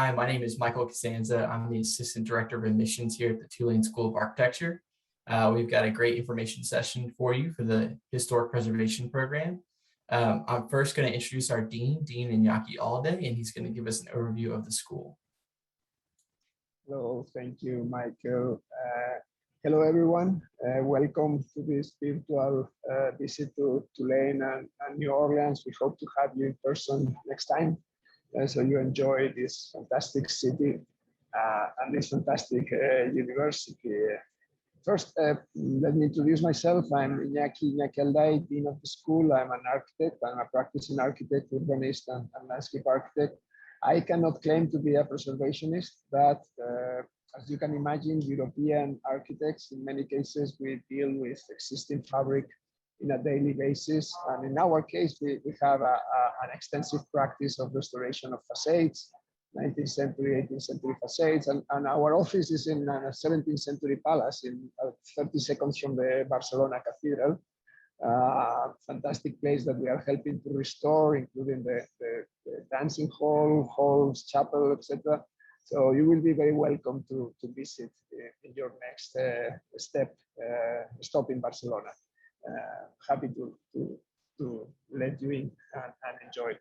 Hi, my name is Michael Costanza. I'm the Assistant Director of Admissions here at the Tulane School of Architecture. We've got a great information session for you for the Historic Preservation Program. I'm first going to introduce our Dean Iñaki Alday, and he's going to give us an overview of the school. Hello, thank you, Michael. Hello, everyone. Welcome to this virtual visit to Tulane and New Orleans. We hope to have you in person next time. So you enjoy this fantastic city and this fantastic university. First, let me introduce myself. I'm Iñaki Alday, Dean of the school. I'm an architect. I'm a practicing architect, urbanist, and landscape architect. I cannot claim to be a preservationist, but as you can imagine, European architects, in many cases, we deal with existing fabric in a daily basis. And in our case, we have an extensive practice of restoration of facades, 19th century, 18th century facades. And our office is in a 17th century palace in 30 seconds from the Barcelona Cathedral. Fantastic place that we are helping to restore, including the dancing halls, chapel, etc. So you will be very welcome to visit in your next stop in Barcelona. Happy to let you in and enjoy.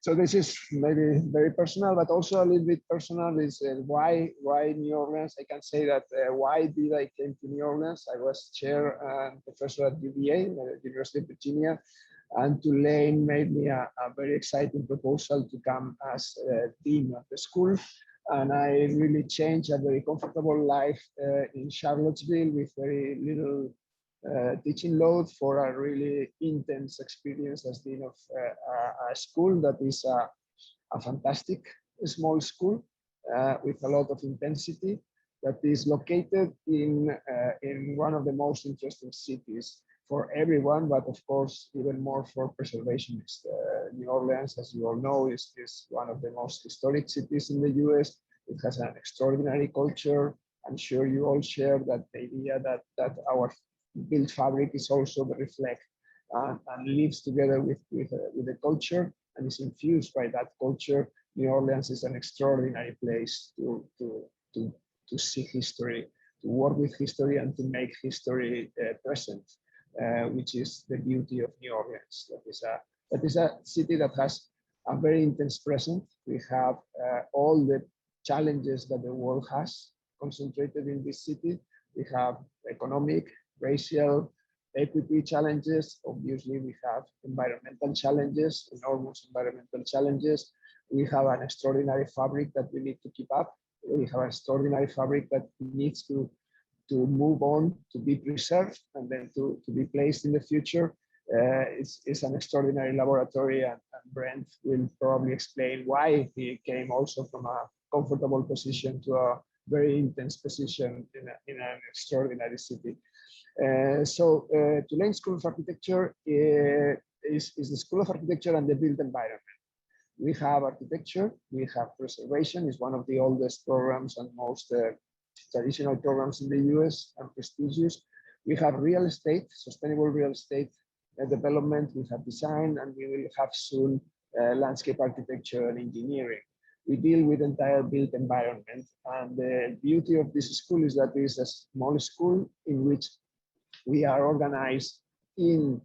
So this is maybe very personal, but also a little bit personal is why New Orleans. I can say that why did I came to New Orleans? I was chair and professor at UVA, University of Virginia, and Tulane made me a very exciting proposal to come as dean of the school. And I really changed a very comfortable life in Charlottesville with very little teaching load for a really intense experience as dean of a school that is a fantastic small school with a lot of intensity that is located in one of the most interesting cities for everyone, but of course, even more for preservationists. New Orleans, as you all know, is one of the most historic cities in the US. It has an extraordinary culture. I'm sure you all share that idea that our built fabric is also the reflect and lives together with the culture and is infused by that culture. New Orleans is an extraordinary place to see history, to work with history, and to make history present, which is the beauty of New Orleans. That is a city that has a very intense present. We have all the challenges that the world has concentrated in this city. We have economic, racial, equity challenges. Obviously, we have environmental challenges, enormous environmental challenges. We have an extraordinary fabric that we need to keep up. We have an extraordinary fabric that needs to move on, to be preserved, and then to be placed in the future. It's an extraordinary laboratory, and Brent will probably explain why he came also from a comfortable position to a very intense position in an extraordinary city. Tulane School of Architecture is the School of Architecture and the Built Environment. We have architecture, we have preservation, is one of the oldest programs and most traditional programs in the US and prestigious. We have real estate, sustainable real estate development, we have design, and we will have soon landscape architecture and engineering. We deal with entire built environment. And the beauty of this school is that it is a small school in which we are organized in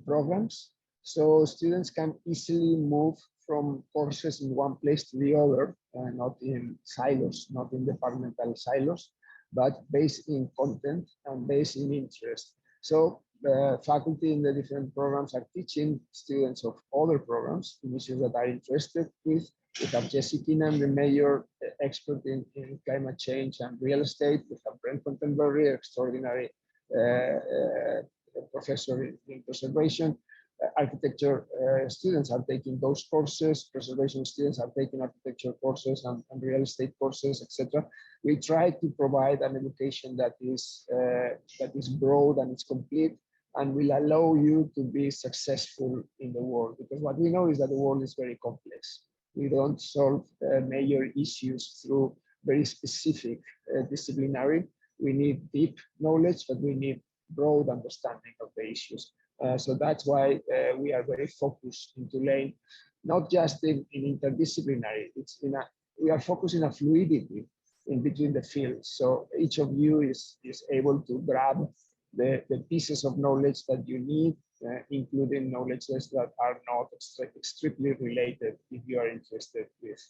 programs. So students can easily move from courses in one place to the other, not in silos, not in departmental silos, but based in content and based in interest. So the faculty in the different programs are teaching students of other programs in issues that are interested with. We have Jesse Keenan, the major expert in climate change and real estate. We have Brent Contenberry, extraordinary professor in preservation. Architecture students are taking those courses. Preservation students are taking architecture courses and real estate courses, etc. We try to provide an education that is broad and it's complete, and will allow you to be successful in the world. Because what we know is that the world is very complex. We don't solve major issues through very specific disciplinary. We need deep knowledge, but we need broad understanding of the issues. So that's why we are very focused in Tulane, not just in interdisciplinary, it's in a we are focusing on fluidity in between the fields. So each of you is able to grab the pieces of knowledge that you need, including knowledges that are not strictly related if you are interested with.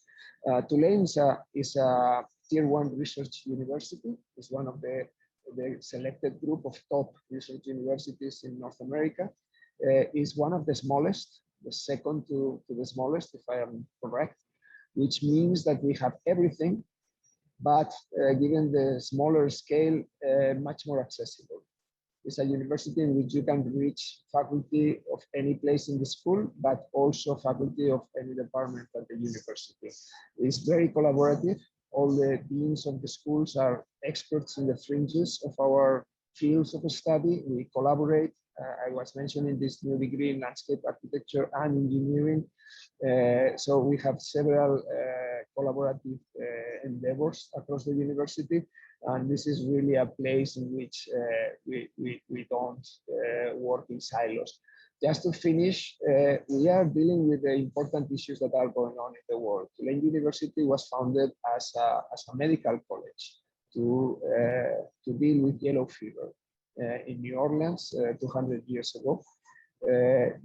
Tulane is a tier 1 research university. It's one of the selected group of top research universities in North America. Is one of the smallest, the second to the smallest, if I am correct, which means that we have everything, but given the smaller scale, much more accessible. It's a university in which you can reach faculty of any place in the school, but also faculty of any department at the university. It's very collaborative. All the deans of the schools are experts in the fringes of our fields of study. We collaborate. I was mentioning this new degree in landscape architecture and engineering. So we have several collaborative endeavors across the university. And this is really a place in which we don't work in silos. Just to finish, we are dealing with the important issues that are going on in the world. Tulane University was founded as a medical college to deal with yellow fever in New Orleans 200 years ago.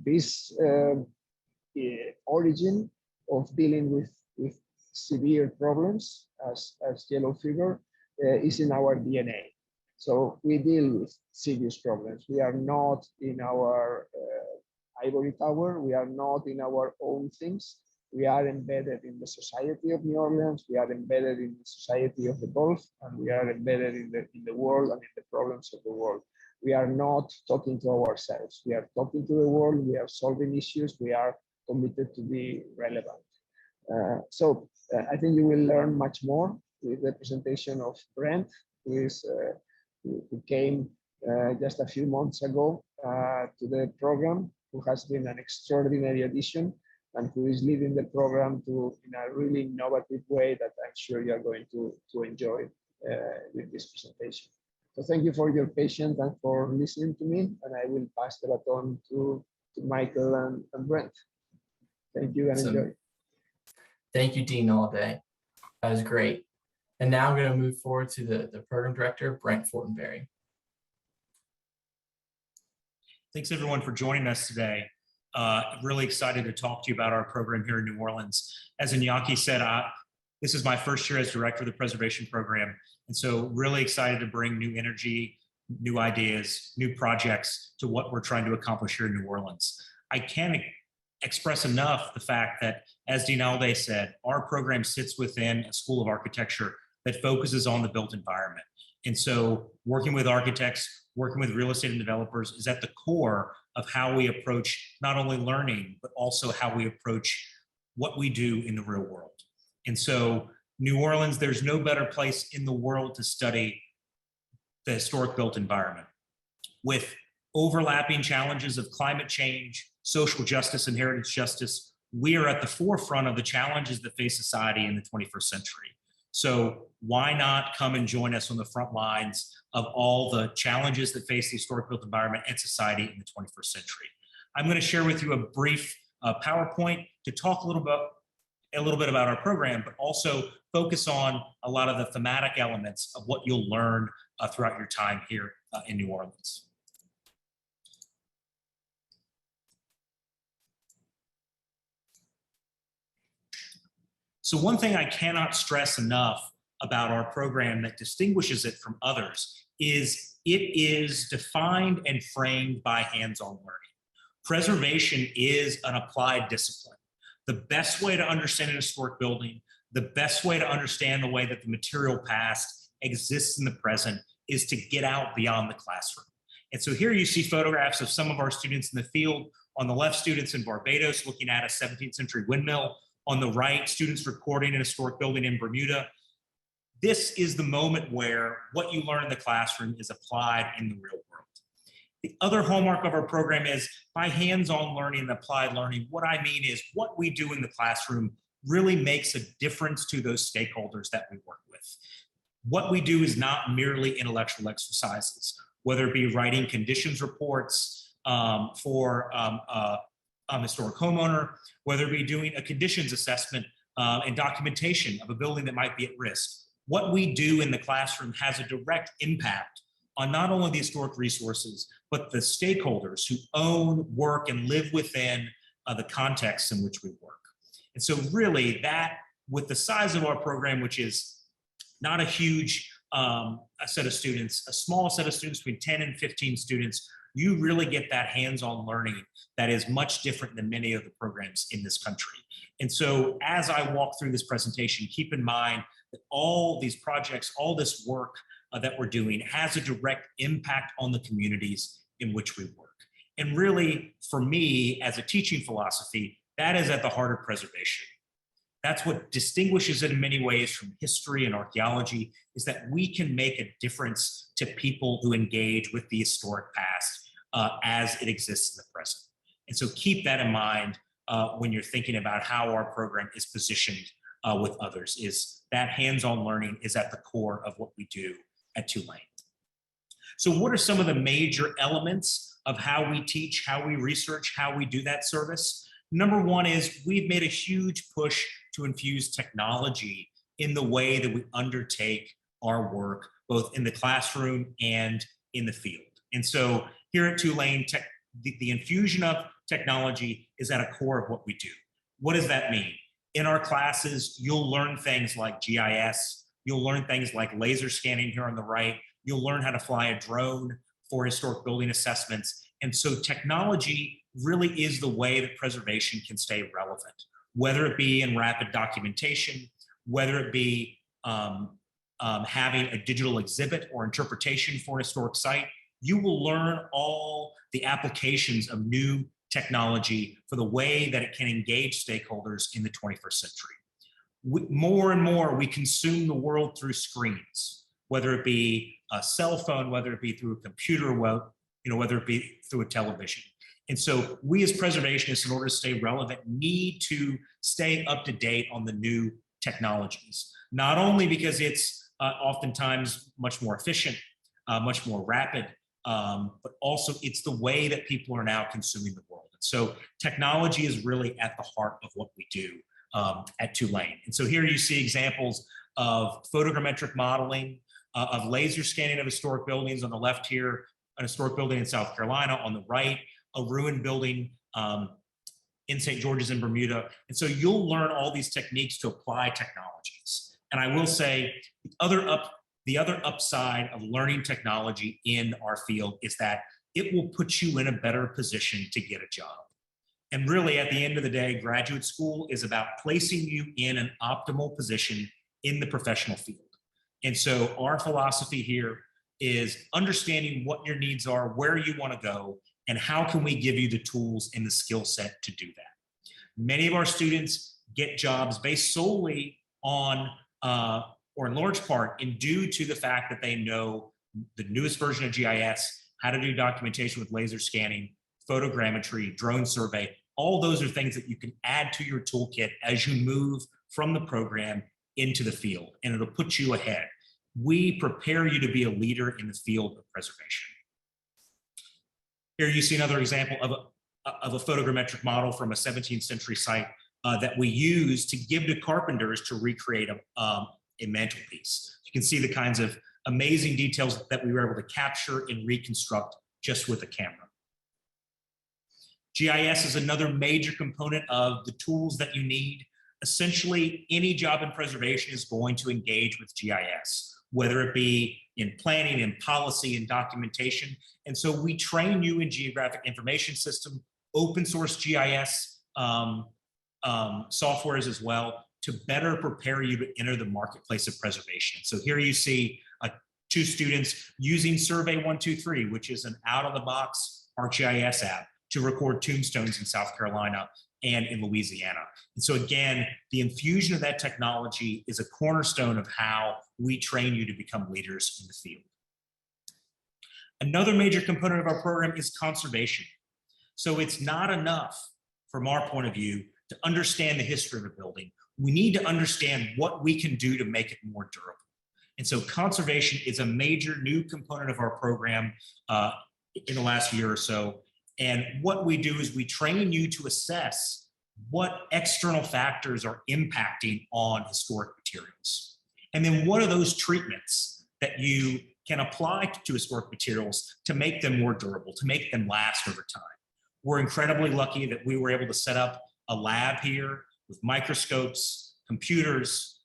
This origin of dealing with severe problems as yellow fever is in our DNA. So we deal with serious problems. We are not in our ivory tower. We are not in our own things. We are embedded in the society of New Orleans. We are embedded in the society of the Gulf, and we are embedded in the world and in the problems of the world. We are not talking to ourselves. We are talking to the world. We are solving issues. We are committed to be relevant. So I think you will learn much more with the presentation of Brent, who came just a few months ago to the program, who has been an extraordinary addition and who is leading the program in a really innovative way that I'm sure you are going to enjoy with this presentation. So thank you for your patience and for listening to me, and I will pass the baton to Michael and Brent. Thank you and enjoy. Thank you, Dean Allday. That was great. And now I'm going to move forward to the program director, Brent Fortenberry. Thanks everyone for joining us today. Really excited to talk to you about our program here in New Orleans. As Iñaki said, this is my first year as director of the preservation program. And so really excited to bring new energy, new ideas, new projects to what we're trying to accomplish here in New Orleans. I can't express enough the fact that, as Dean Allday said, our program sits within a school of architecture that focuses on the built environment. And so working with architects, working with real estate and developers is at the core of how we approach not only learning, but also how we approach what we do in the real world. And so New Orleans, there's no better place in the world to study the historic built environment. With overlapping challenges of climate change, social justice, and heritage justice, we are at the forefront of the challenges that face society in the 21st century. So why not come and join us on the front lines of all the challenges that face the historic built environment and society in the 21st century? I'm going to share with you a brief PowerPoint to talk a little bit about our program, but also focus on a lot of the thematic elements of what you'll learn throughout your time here in New Orleans. So one thing I cannot stress enough about our program that distinguishes it from others is it is defined and framed by hands-on learning. Preservation is an applied discipline. The best way to understand an historic building, the best way to understand the way that the material past exists in the present is to get out beyond the classroom. And so here you see photographs of some of our students in the field. On the left, students in Barbados looking at a 17th century windmill. On the right, students recording an historic building in Bermuda. This is the moment where what you learn in the classroom is applied in the real world. The other hallmark of our program is by hands-on learning and applied learning. What I mean is what we do in the classroom really makes a difference to those stakeholders that we work with. What we do is not merely intellectual exercises, whether it be writing conditions reports for historic homeowner, whether it be doing a conditions assessment and documentation of a building that might be at risk. What we do in the classroom has a direct impact on not only the historic resources, but the stakeholders who own, work, and live within the context in which we work. And so really that, with the size of our program, which is not a huge a set of students, a small set of students between 10 and 15 students, you really get that hands-on learning that is much different than many of the programs in this country. And so as I walk through this presentation, keep in mind that all these projects, all this work that we're doing has a direct impact on the communities in which we work. And really, for me, as a teaching philosophy, that is at the heart of preservation. That's what distinguishes it in many ways from history and archaeology, is that we can make a difference to people who engage with the historic past as it exists in the present. And so keep that in mind when you're thinking about how our program is positioned with others, is that hands-on learning is at the core of what we do at Tulane. So what are some of the major elements of how we teach, how we research, how we do that service? Number one is we've made a huge push to infuse technology in the way that we undertake our work, both in the classroom and in the field. And so here at Tulane, the infusion of technology is at a core of what we do. What does that mean? In our classes, you'll learn things like GIS, you'll learn things like laser scanning here on the right, you'll learn how to fly a drone for historic building assessments. And so technology really is the way that preservation can stay relevant, whether it be in rapid documentation, whether it be having a digital exhibit or interpretation for a historic site. You will learn all the applications of new technology for the way that it can engage stakeholders in the 21st century. More and more, we consume the world through screens, whether it be a cell phone, whether it be through a computer, whether it be through a television. And so we as preservationists, in order to stay relevant, need to stay up to date on the new technologies, not only because it's oftentimes much more efficient, much more rapid, but also it's the way that people are now consuming the world. And so technology is really at the heart of what we do at Tulane. And so here you see examples of photogrammetric modeling, of laser scanning of historic buildings on the left here, an historic building in South Carolina on the right, a ruined building in St. George's in Bermuda. And so you'll learn all these techniques to apply technologies. And I will say the other upside of learning technology in our field is that it will put you in a better position to get a job. And really, at the end of the day, graduate school is about placing you in an optimal position in the professional field. And so our philosophy here is understanding what your needs are, where you want to go, and how can we give you the tools and the skill set to do that. Many of our students get jobs based solely on, or in large part, due to the fact that they know the newest version of GIS, how to do documentation with laser scanning, photogrammetry, drone survey. All those are things that you can add to your toolkit as you move from the program into the field, and it'll put you ahead. We prepare you to be a leader in the field of preservation. Here you see another example of a photogrammetric model from a 17th century site that we use to give to carpenters to recreate a mantelpiece. You can see the kinds of amazing details that we were able to capture and reconstruct just with a camera. GIS is another major component of the tools that you need. Essentially, any job in preservation is going to engage with GIS, whether it be in planning and policy and documentation. And so we train you in geographic information system, open source GIS softwares as well, to better prepare you to enter the marketplace of preservation. So here you see two students using Survey 123, which is an out-of-the-box ArcGIS app to record tombstones in South Carolina and in Louisiana. And so again, the infusion of that technology is a cornerstone of how we train you to become leaders in the field. Another major component of our program is conservation. So it's not enough, from our point of view, to understand the history of a building. We need to understand what we can do to make it more durable. And so conservation is a major new component of our program in the last year or so. And what we do is we train you to assess what external factors are impacting on historic materials. And then what are those treatments that you can apply to historic materials to make them more durable, to make them last over time. We're incredibly lucky that we were able to set up a lab here with microscopes, computers,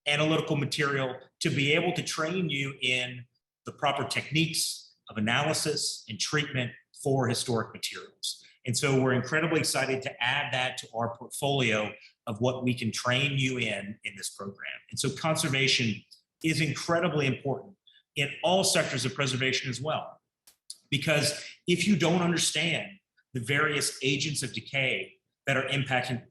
analytical material to be able to train you in the proper techniques of analysis and treatment for historic materials. And so we're incredibly excited to add that to our portfolio of what we can train you in this program. And so conservation is incredibly important in all sectors of preservation as well. Because if you don't understand the various agents of decay that are impacting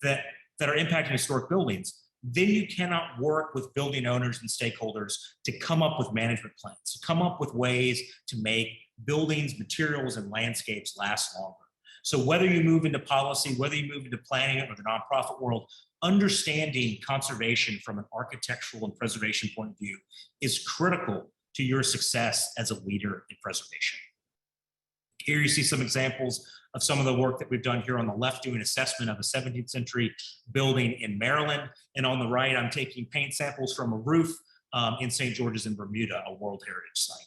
that are impacting historic buildings, then you cannot work with building owners and stakeholders to come up with management plans, to come up with ways to make buildings, materials, and landscapes last longer. So whether you move into policy, whether you move into planning or the nonprofit world, understanding conservation from an architectural and preservation point of view is critical to your success as a leader in preservation. Here you see some examples of some of the work that we've done here on the left, doing assessment of a 17th century building in Maryland. And on the right, I'm taking paint samples from a roof in St. George's in Bermuda, a World Heritage Site.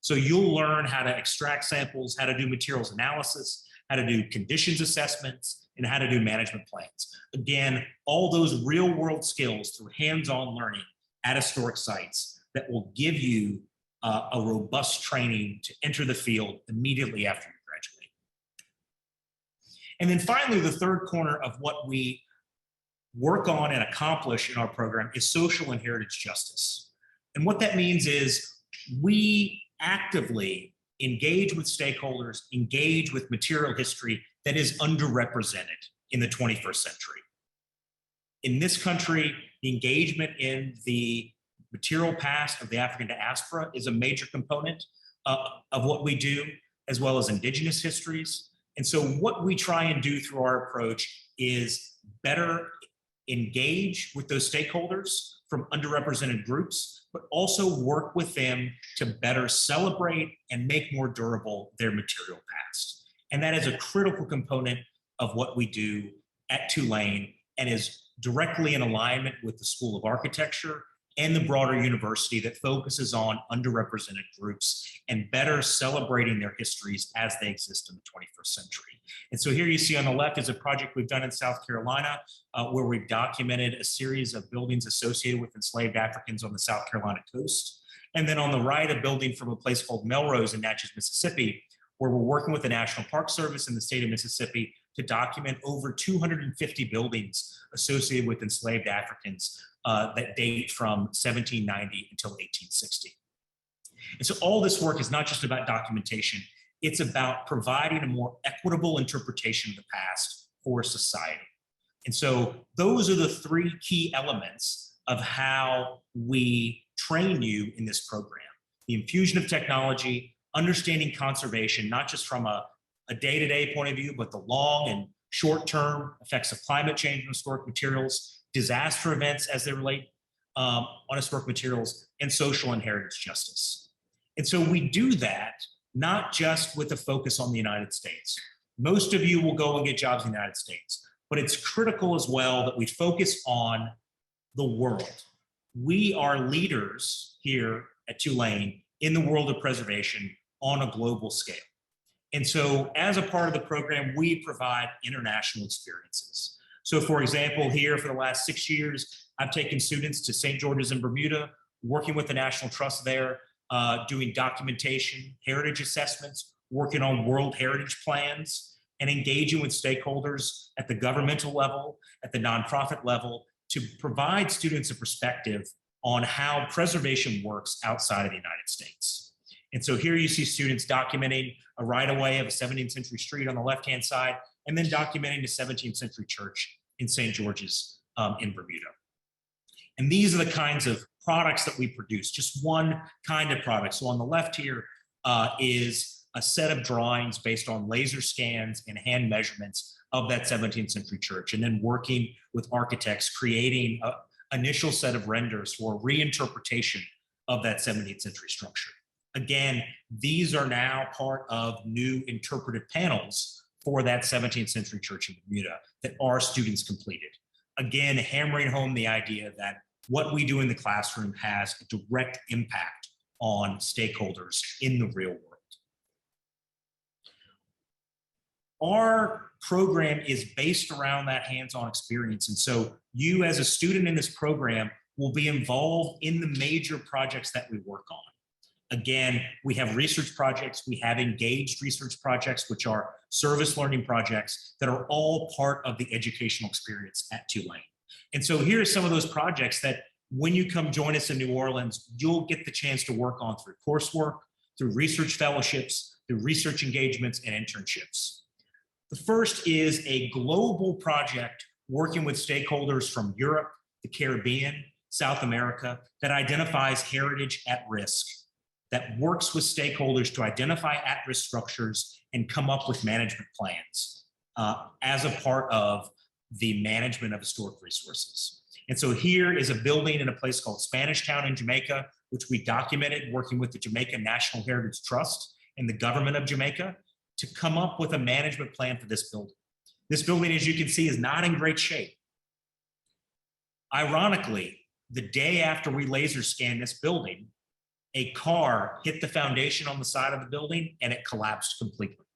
So you'll learn how to extract samples, how to do materials analysis, how to do conditions assessments, and how to do management plans. Again, all those real world skills through hands-on learning at historic sites that will give you a robust training to enter the field immediately after you graduate. And then finally, the third corner of what we work on and accomplish in our program is social and heritage justice. And what that means is we actively engage with stakeholders, engage with material history that is underrepresented in the 21st century. In this country, the engagement in the material past of the African diaspora is a major component of what we do, as well as indigenous histories. And so what we try and do through our approach is better engage with those stakeholders from underrepresented groups, but also work with them to better celebrate and make more durable their material past. And that is a critical component of what we do at Tulane and is directly in alignment with the School of Architecture and the broader university that focuses on underrepresented groups and better celebrating their histories as they exist in the 21st century. And so here you see on the left is a project we've done in South Carolina where we've documented a series of buildings associated with enslaved Africans on the South Carolina coast. And then on the right, a building from a place called Melrose in Natchez, Mississippi, where we're working with the National Park Service in the state of Mississippi to document over 250 buildings associated with enslaved Africans that date from 1790 until 1860. And so all this work is not just about documentation, it's about providing a more equitable interpretation of the past for society. And so those are the three key elements of how we train you in this program. The infusion of technology, understanding conservation, not just from a day-to-day point of view, but the long and short-term effects of climate change on historic materials, disaster events as they relate on historic materials, and social and heritage justice. And so we do that not just with a focus on the United States. Most of you will go and get jobs in the United States, but it's critical as well that we focus on the world. We are leaders here at Tulane in the world of preservation on a global scale. And so as a part of the program, we provide international experiences. So for example, here for the last 6 years, I've taken students to St. George's in Bermuda, working with the National Trust there, doing documentation, heritage assessments, working on World Heritage plans, and engaging with stakeholders at the governmental level, at the nonprofit level, to provide students a perspective on how preservation works outside of the United States. And so here you see students documenting a right-of-way of a 17th century street on the left-hand side, and then documenting the 17th century church in St. George's in Bermuda. And these are the kinds of products that we produce, just one kind of product. So on the left here is a set of drawings based on laser scans and hand measurements of that 17th century church, and then working with architects, creating an initial set of renders for reinterpretation of that 17th century structure. Again, these are now part of new interpretive panels for that 17th century church in Bermuda that our students completed. Again, hammering home the idea that what we do in the classroom has a direct impact on stakeholders in the real world. Our program is based around that hands-on experience. And so you as a student in this program will be involved in the major projects that we work on. Again, we have research projects, we have engaged research projects, which are service learning projects that are all part of the educational experience at Tulane. And so here are some of those projects that when you come join us in New Orleans, you'll get the chance to work on through coursework, through research fellowships, through research engagements and internships. The first is a global project working with stakeholders from Europe, the Caribbean, South America, that identifies heritage at risk, that works with stakeholders to identify at-risk structures and come up with management plans as a part of the management of historic resources. And so here is a building in a place called Spanish Town in Jamaica, which we documented working with the Jamaica National Heritage Trust and the government of Jamaica to come up with a management plan for this building. This building, as you can see, is not in great shape. Ironically, the day after we laser scanned this building, a car hit the foundation on the side of the building and it collapsed completely.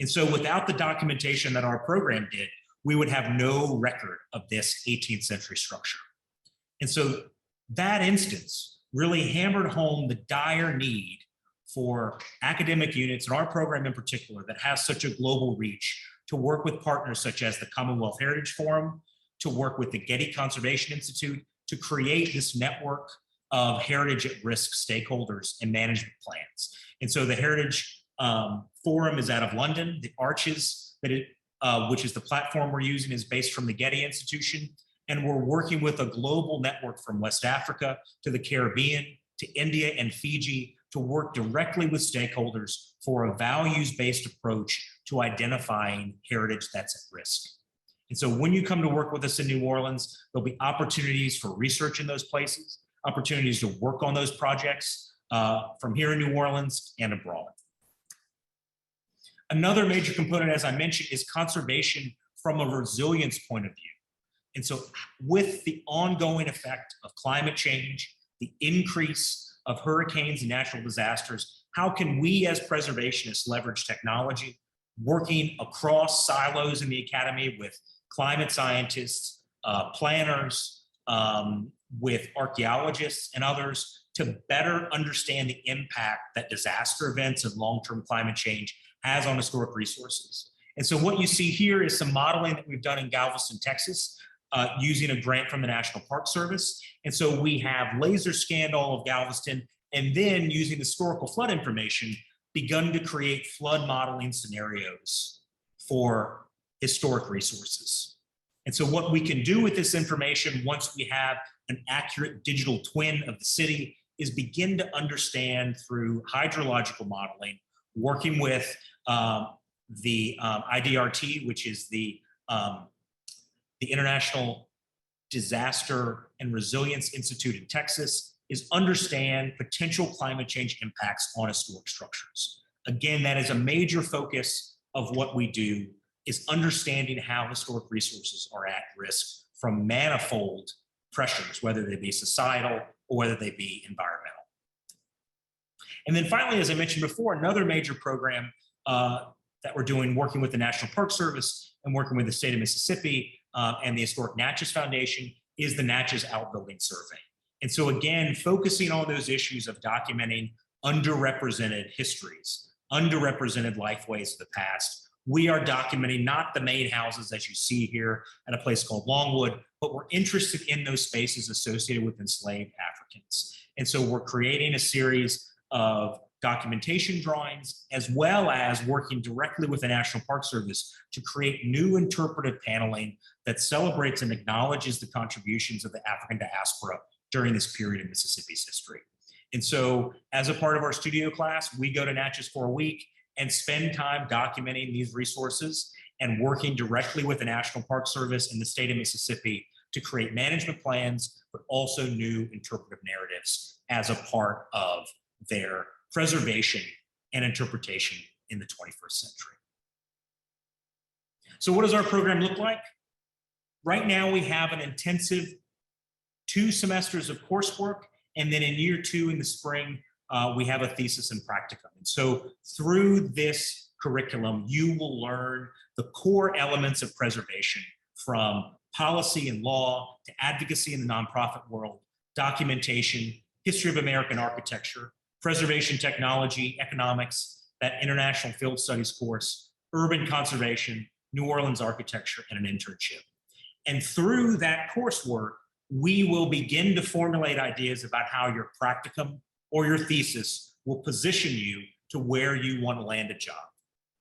And so without the documentation that our program did, we would have no record of this 18th century structure. And so that instance really hammered home the dire need for academic units, and our program in particular, that has such a global reach, to work with partners such as the Commonwealth Heritage Forum, to work with the Getty Conservation Institute, to create this network of heritage at risk stakeholders and management plans. And so the Heritage Forum is out of London. The Arches, which is the platform we're using, is based from the Getty Institution. And we're working with a global network from West Africa to the Caribbean to India and Fiji to work directly with stakeholders for a values-based approach to identifying heritage that's at risk. And so when you come to work with us in New Orleans, there'll be opportunities for research in those places, opportunities to work on those projects from here in New Orleans and abroad. Another major component, as I mentioned, is conservation from a resilience point of view. And so with the ongoing effect of climate change, the increase of hurricanes and natural disasters, how can we as preservationists leverage technology, working across silos in the academy with climate scientists, planners, with archaeologists and others to better understand the impact that disaster events and long-term climate change has on historic resources. And so what you see here is some modeling that we've done in Galveston, Texas, using a grant from the National Park Service. And so we have laser scanned all of Galveston and then using historical flood information, begun to create flood modeling scenarios for historic resources. And so what we can do with this information once we have an accurate digital twin of the city is begin to understand through hydrological modeling, working with the IDRT, which is the International Disaster and Resilience Institute in Texas, is understand potential climate change impacts on historic structures. Again, that is a major focus of what we do, is understanding how historic resources are at risk from manifold pressures, whether they be societal or whether they be environmental. And then finally, as I mentioned before, another major program that we're doing, working with the National Park Service and working with the state of Mississippi and the Historic Natchez Foundation, is the Natchez Outbuilding Survey. And so again, focusing on those issues of documenting underrepresented histories, underrepresented lifeways of the past. We are documenting not the main houses as you see here at a place called Longwood, but we're interested in those spaces associated with enslaved Africans. And so we're creating a series of documentation drawings, as well as working directly with the National Park Service to create new interpretive paneling that celebrates and acknowledges the contributions of the African diaspora during this period in Mississippi's history. And so as a part of our studio class, we go to Natchez for a week and spend time documenting these resources and working directly with the National Park Service and the state of Mississippi to create management plans, but also new interpretive narratives as a part of their preservation and interpretation in the 21st century. So what does our program look like? Right now, we have an intensive 2 semesters of coursework, and then in year 2 in the spring, we have a thesis and practicum. And so through this curriculum, you will learn the core elements of preservation, from policy and law to advocacy in the nonprofit world, documentation, history of American architecture, preservation technology, economics, that international field studies course, urban conservation, New Orleans architecture, and an internship. And through that coursework, we will begin to formulate ideas about how your practicum or your thesis will position you to where you want to land a job.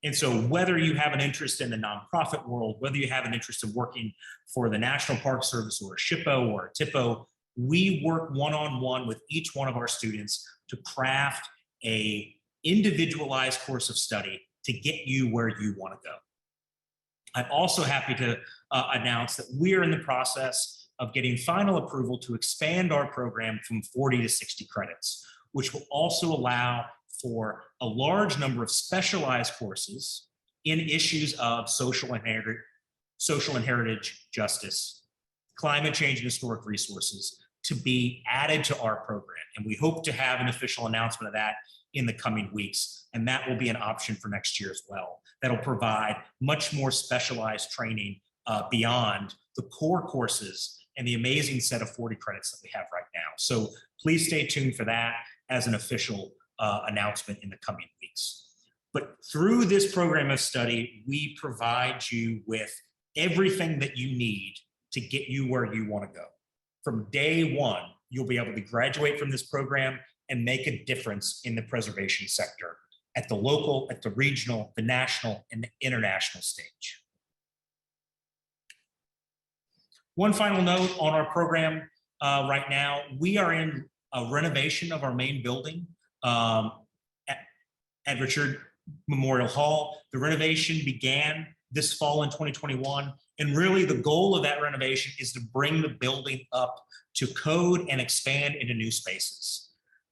And so whether you have an interest in the nonprofit world, whether you have an interest in working for the National Park Service or a SHPO or a TIPO, we work one-on-one with each one of our students to craft a individualized course of study to get you where you want to go. I'm also happy to announce that we're in the process of getting final approval to expand our program from 40 to 60 credits, which will also allow for a large number of specialized courses in issues of social and heritage justice, climate change and historic resources to be added to our program. And we hope to have an official announcement of that in the coming weeks. And that will be an option for next year as well. That'll provide much more specialized training beyond the core courses and the amazing set of 40 credits that we have right now. So please stay tuned for that as an official announcement in the coming weeks. But through this program of study, we provide you with everything that you need to get you where you want to go. From day one, you'll be able to graduate from this program and make a difference in the preservation sector at the local, at the regional, the national, and the international stage. One final note on our program right now, we are in a renovation of our main building at Richard Memorial Hall. The renovation began this fall in 2021. And really the goal of that renovation is to bring the building up to code and expand into new spaces.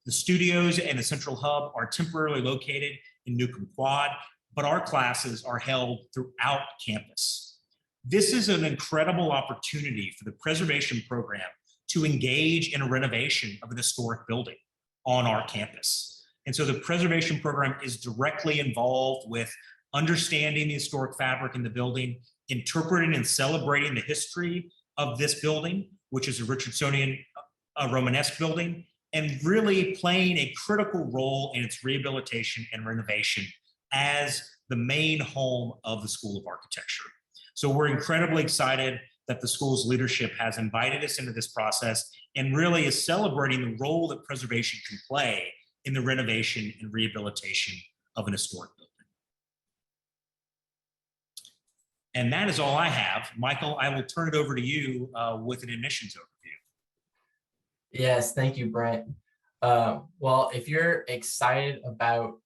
The studios and the central hub are temporarily located in Newcomb Quad, but our classes are held throughout campus. This is an incredible opportunity for the preservation program to engage in a renovation of an historic building on our campus. And so the preservation program is directly involved with understanding the historic fabric in the building, interpreting and celebrating the history of this building, which is a Richardsonian Romanesque building, and really playing a critical role in its rehabilitation and renovation as the main home of the School of Architecture. So we're incredibly excited that the school's leadership has invited us into this process and really is celebrating the role that preservation can play in the renovation and rehabilitation of an historic building. And that is all I have. Michael, I will turn it over to you with an admissions overview. Yes, thank you, Brent. Well, if you're excited about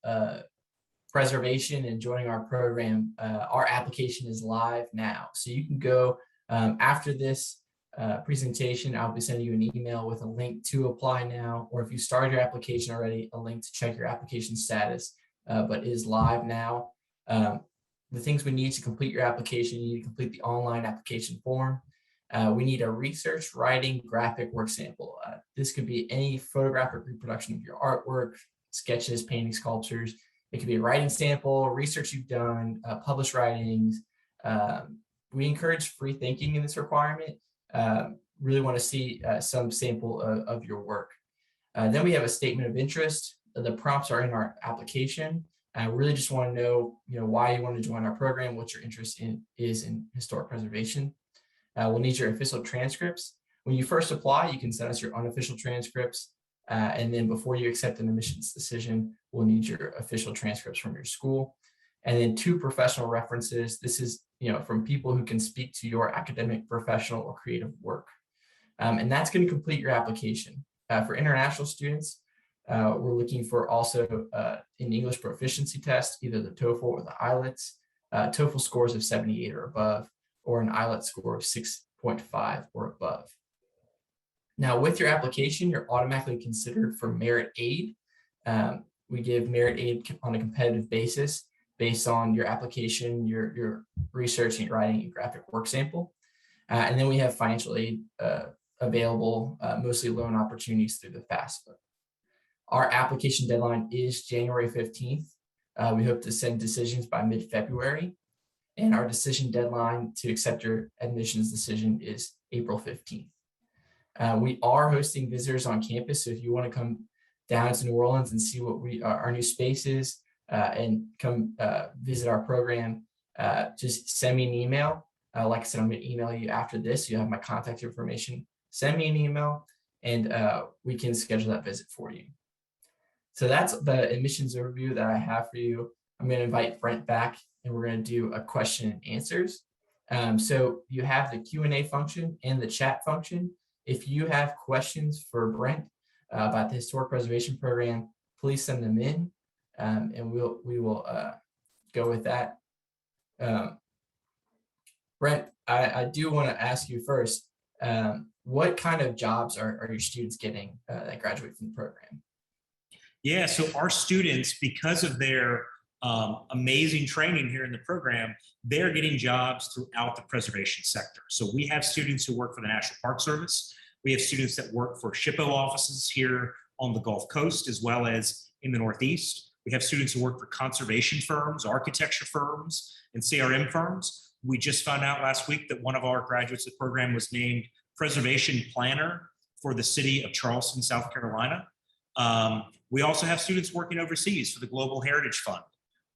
preservation and joining our program, our application is live now. So you can go after this presentation, I'll be sending you an email with a link to apply now, or if you started your application already, a link to check your application status, but it is live now. The things we need to complete your application, you need to complete the online application form. We need a research, writing, graphic work sample. This could be any photographic reproduction of your artwork, sketches, paintings, sculptures. It could be a writing sample, research you've done, published writings. We encourage free thinking in this requirement. Really want to see some sample of your work. Then we have a statement of interest. The prompts are in our application. I really just want to know, why you want to join our program, what your interest is in historic preservation. We'll need your official transcripts. When you first apply, you can send us your unofficial transcripts. And then before you accept an admissions decision, we'll need your official transcripts from your school. And then 2 professional references. This is, from people who can speak to your academic, professional, or creative work. And that's going to complete your application. For international students, we're looking for also an English proficiency test, either the TOEFL or the IELTS, TOEFL scores of 78 or above, or an IELTS score of 6.5 or above. Now, with your application, you're automatically considered for merit aid. We give merit aid on a competitive basis. based on your application, your research and writing and graphic work sample. And then we have financial aid available, mostly loan opportunities through the FAFSA. Our application deadline is January 15th. We hope to send decisions by mid-February, and our decision deadline to accept your admissions decision is April 15th. We are hosting visitors on campus, so if you want to come down to New Orleans and see what our new space is and come visit our program, just send me an email. Like I said, I'm going to email you after this. You have my contact information. Send me an email, and we can schedule that visit for you. So that's the admissions overview that I have for you. I'm going to invite Brent back, and we're going to do a question and answers. So you have the Q&A function and the chat function. If you have questions for Brent about the Historic Preservation Program, please send them in, and we will go with that. Brent, I do want to ask you first, what kind of jobs are your students getting that graduate from the program? Yeah, so our students, because of their amazing training here in the program, they're getting jobs throughout the preservation sector. So we have students who work for the National Park Service. We have students that work for SHPO offices here on the Gulf Coast, as well as in the Northeast. We have students who work for conservation firms, architecture firms, and CRM firms. We just found out last week that one of our graduates of the program was named preservation planner for the city of Charleston, South Carolina. We also have students working overseas for the Global Heritage Fund,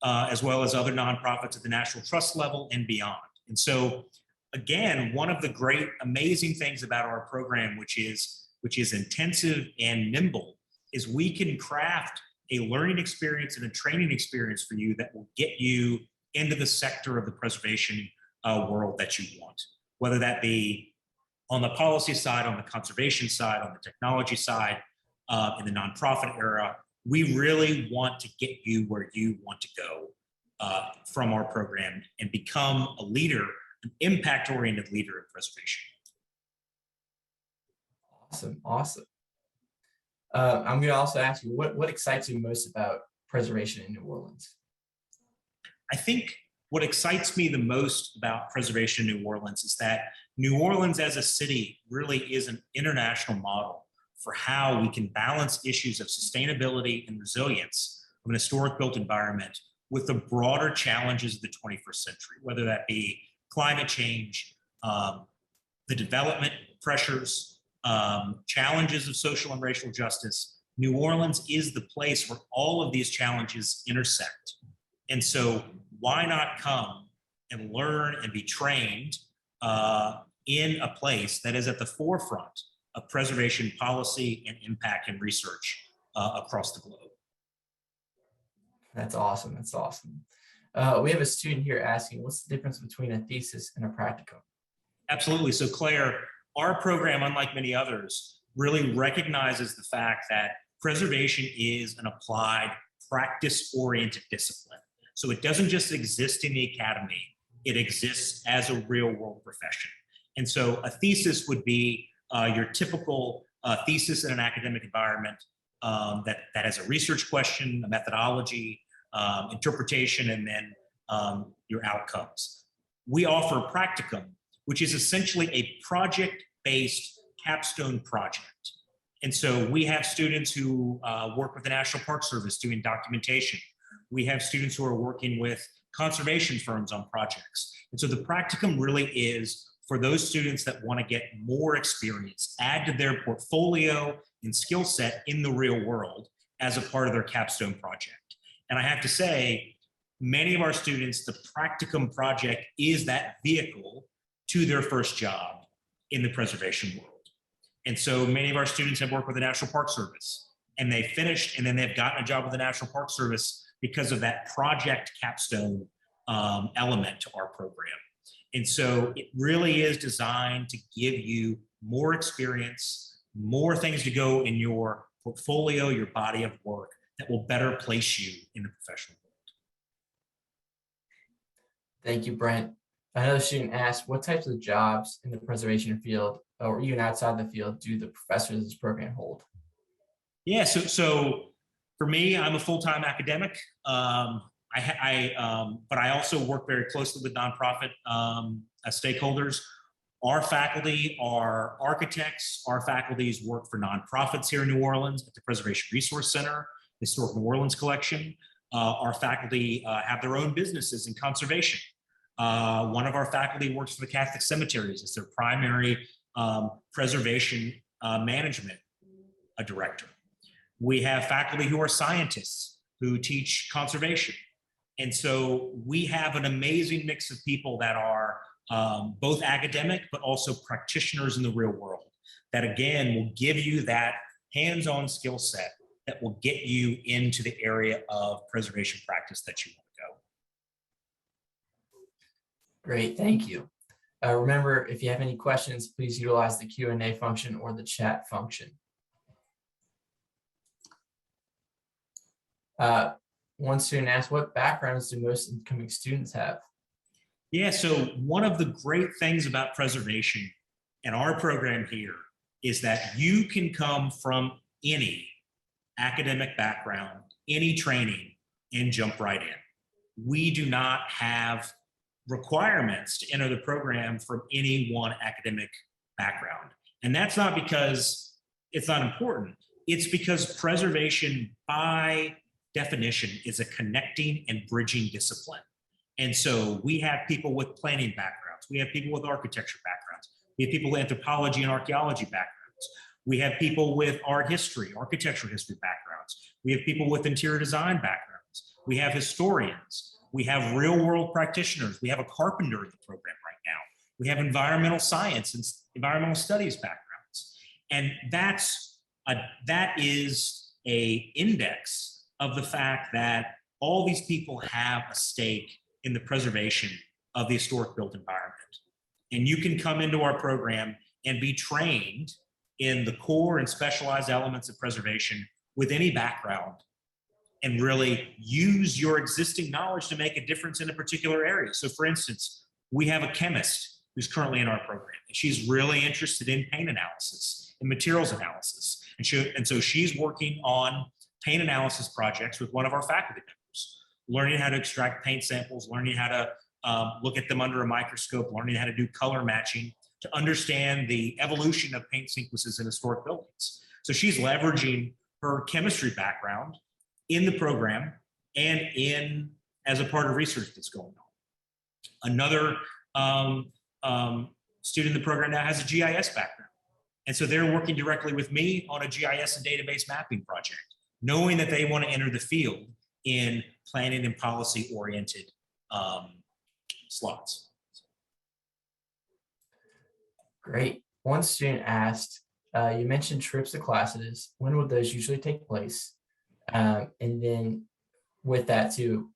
as well as other nonprofits at the National Trust level and beyond. And so, again, one of the great, amazing things about our program, which is intensive and nimble, is we can craft a learning experience and a training experience for you that will get you into the sector of the preservation world that you want, whether that be on the policy side, on the conservation side, on the technology side, in the nonprofit era. We really want to get you where you want to go from our program and become a leader, an impact-oriented leader in preservation. Awesome. I'm going to also ask you, what excites you most about preservation in New Orleans? I think what excites me the most about preservation in New Orleans is that New Orleans as a city really is an international model for how we can balance issues of sustainability and resilience of an historic built environment with the broader challenges of the 21st century, whether that be climate change, the development pressures, challenges of social and racial justice. New Orleans is the place where all of these challenges intersect. And so why not come and learn and be trained in a place that is at the forefront of preservation policy and impact and research across the globe. That's awesome. We have a student here asking, what's the difference between a thesis and a practicum? Absolutely. So Claire, our program, unlike many others, really recognizes the fact that preservation is an applied, practice-oriented discipline. So it doesn't just exist in the academy, it exists as a real-world profession. And so a thesis would be your typical thesis in an academic environment that has a research question, a methodology, interpretation, and then your outcomes. We offer a practicum, which is essentially a project-based capstone project. And so we have students who work with the National Park Service doing documentation. We have students who are working with conservation firms on projects. And so the practicum really is for those students that want to get more experience, add to their portfolio and skill set in the real world as a part of their capstone project. And I have to say, many of our students, the practicum project is that vehicle to their first job in the preservation world. And so many of our students have worked with the National Park Service, and they finished, and then they've gotten a job with the National Park Service because of that project capstone element to our program. And so it really is designed to give you more experience, more things to go in your portfolio, your body of work that will better place you in the professional world. Thank you, Brent. Another student asked, what types of jobs in the preservation field or even outside the field do the professors of this program hold? Yeah, so for me, I'm a full-time academic. But I also work very closely with nonprofit stakeholders. Our faculty are architects. Our faculties work for nonprofits here in New Orleans at the Preservation Resource Center, Historic New Orleans Collection. Our faculty have their own businesses in conservation. One of our faculty works for the Catholic cemeteries as their primary preservation management director. We have faculty who are scientists who teach conservation. And so we have an amazing mix of people that are both academic, but also practitioners in the real world that, again, will give you that hands-on skill set that will get you into the area of preservation practice that you want to go. Great, thank you. Remember, if you have any questions, please utilize the Q&A function or the chat function. One student asked, what backgrounds do most incoming students have? Yeah, so one of the great things about preservation and our program here is that you can come from any academic background, any training, and jump right in. We do not have requirements to enter the program from any one academic background. And that's not because it's not important. It's because preservation, by definition, is a connecting and bridging discipline. And so we have people with planning backgrounds. We have people with architecture backgrounds. We have people with anthropology and archaeology backgrounds. We have people with art history, architecture history backgrounds. We have people with interior design backgrounds. We have historians. We have real world practitioners. We have a carpenter in the program right now. We have environmental science and environmental studies backgrounds. And that is an index of the fact that all these people have a stake in the preservation of the historic built environment. And you can come into our program and be trained in the core and specialized elements of preservation with any background and really use your existing knowledge to make a difference in a particular area. So for instance, we have a chemist who's currently in our program. And she's really interested in paint analysis and materials analysis. And so she's working on paint analysis projects with one of our faculty members, learning how to extract paint samples, learning how to look at them under a microscope, learning how to do color matching to understand the evolution of paint sequences in historic buildings. So she's leveraging her chemistry background in the program and as a part of research that's going on. Another student in the program now has a GIS background. And so they're working directly with me on a GIS and database mapping project, knowing that they want to enter the field in planning and policy oriented slots. Great. One student asked, you mentioned trips to classes. When would those usually take place? And then with that too,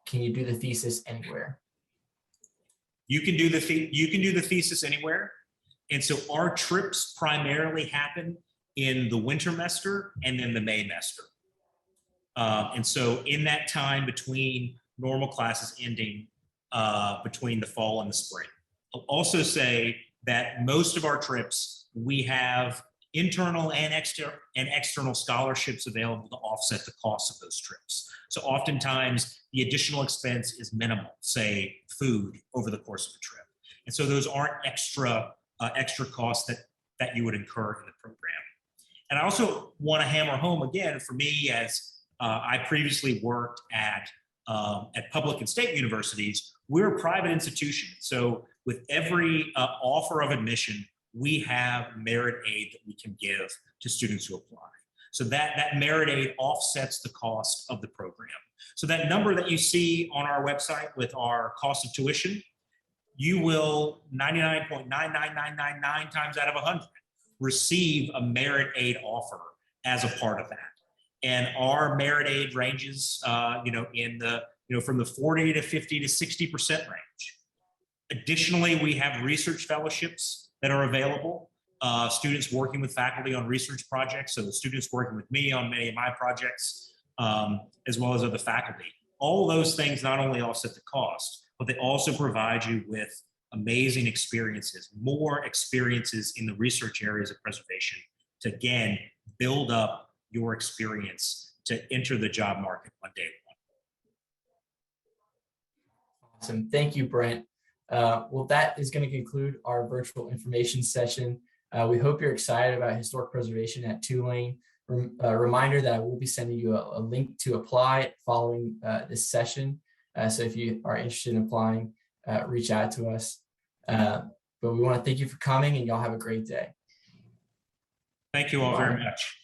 can you do the thesis anywhere? You can do the thesis anywhere. And so our trips primarily happen in the wintermester and then the Maymester. And so in that time between normal classes ending, between the fall and the spring. I'll also say that most of our trips, we have internal and external scholarships available to offset the cost of those trips. So oftentimes the additional expense is minimal, say food over the course of a trip. And so those aren't extra costs that you would incur in the program. And I also want to hammer home again, for me, as I previously worked at public and state universities, we're a private institution. So with every offer of admission, we have merit aid that we can give to students who apply. So that merit aid offsets the cost of the program. So that number that you see on our website with our cost of tuition, you will 99.99999 times out of 100 receive a merit aid offer as a part of that. And our merit aid ranges, from the 40 to 50 to 60% range. Additionally, we have research fellowships that are available. Students working with faculty on research projects. So the students working with me on many of my projects, as well as other faculty. All those things not only offset the cost, but they also provide you with amazing experiences, more experiences in the research areas of preservation to, again, build up your experience to enter the job market one day. Awesome. Thank you, Brent. Well, that is going to conclude our virtual information session. We hope you're excited about historic preservation at Tulane. A reminder that I will be sending you a link to apply following this session. So if you are interested in applying, reach out to us. But we want to thank you for coming, and y'all have a great day. Thank you all very much.